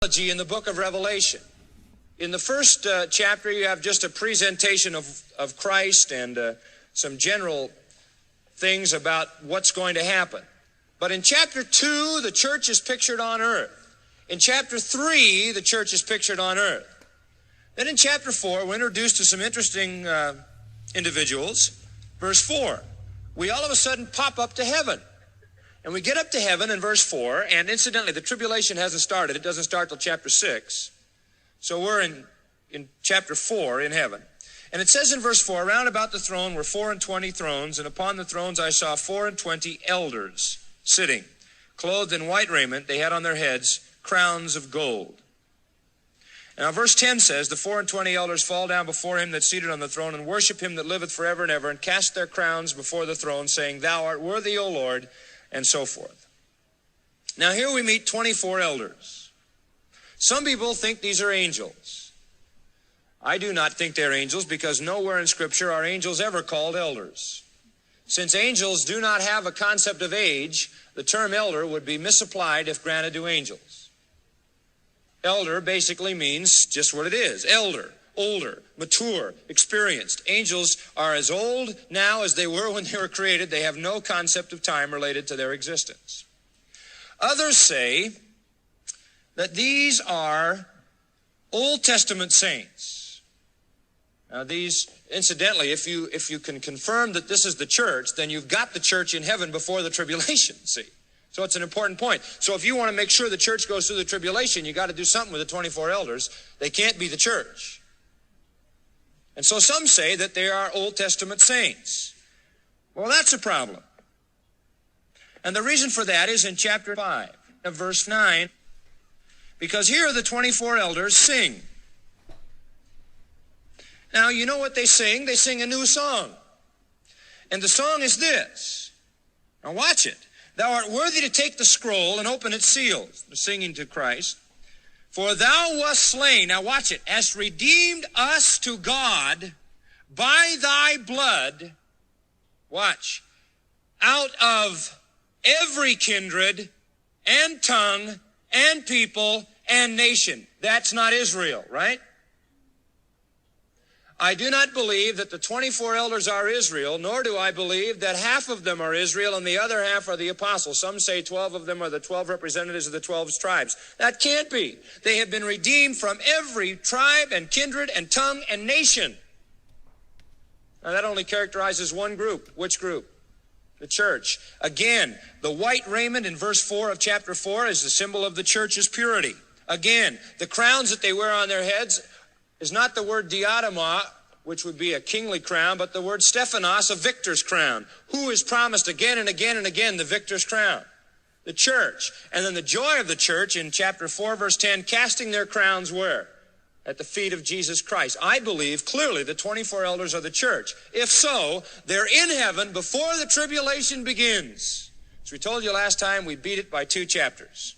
in the book of Revelation. In the first chapter, you have just a presentation of Christ and some general things about what's going to happen. But in chapter 2, the church is pictured on earth. In chapter 3, the church is pictured on earth. Then in chapter 4, we're introduced to some interesting individuals. Verse 4, we all of a sudden pop up to heaven. And we get up to heaven in verse 4, and incidentally, the tribulation hasn't started. It doesn't start till chapter 6. So we're in chapter 4 in heaven. And it says in verse 4, round about the throne were 24 thrones, and upon the thrones I saw 24 elders sitting, clothed in white raiment. They had on their heads crowns of gold. Now verse 10 says, the 24 elders fall down before him that's seated on the throne, and worship him that liveth forever and ever, and cast their crowns before the throne, saying, Thou art worthy, O Lord, and so forth. Now here we meet 24 elders. Some people think these are angels. I do not think they're angels, because nowhere in Scripture are angels ever called elders. Since angels do not have a concept of age, the term elder would be misapplied if granted to angels. Elder basically means just what it is. Elder, older, mature, experienced. Angels are as old now as they were when they were created. They have no concept of time related to their existence. Others say that these are Old Testament saints. Now these, incidentally, if you can confirm that this is the church, then you've got the church in heaven before the tribulation, see? So it's an important point. So if you want to make sure the church goes through the tribulation, you got to do something with the 24 elders. They can't be the church. And so some say that they are Old Testament saints. Well, that's a problem. And the reason for that is in chapter 5 of verse 9, because here the 24 elders sing. Now, you know what they sing? They sing a new song. And the song is this. Now watch it. Thou art worthy to take the scroll and open its seals. They're singing to Christ. For thou wast slain, now watch it, hast redeemed us to God by thy blood, watch, out of every kindred and tongue and people and nation. That's not Israel, right? I do not believe that the 24 elders are Israel, nor do I believe that half of them are Israel and the other half are the apostles. Some say 12 of them are the 12 representatives of the 12 tribes. That can't be. They have been redeemed from every tribe and kindred and tongue and nation. Now that only characterizes one group. Which group? The church. Again, the white raiment in verse 4 of chapter 4 is the symbol of the church's purity. Again, the crowns that they wear on their heads is not the word diadema, which would be a kingly crown, but the word Stephanos, a victor's crown. Who is promised again and again and again the victor's crown? The church. And then the joy of the church in chapter 4, verse 10, casting their crowns where? At the feet of Jesus Christ. I believe clearly the 24 elders are the church. If so, they're in heaven before the tribulation begins. As we told you last time, we beat it by 2 chapters.